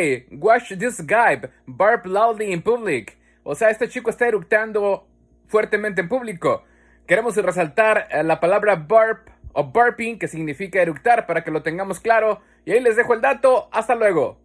Hey, watch this guy burp loudly in public. O sea, este chico está eructando fuertemente en público. Queremos resaltar la palabra burp o burping, que significa eructar, para que lo tengamos claro. Y ahí les dejo el dato. Hasta luego.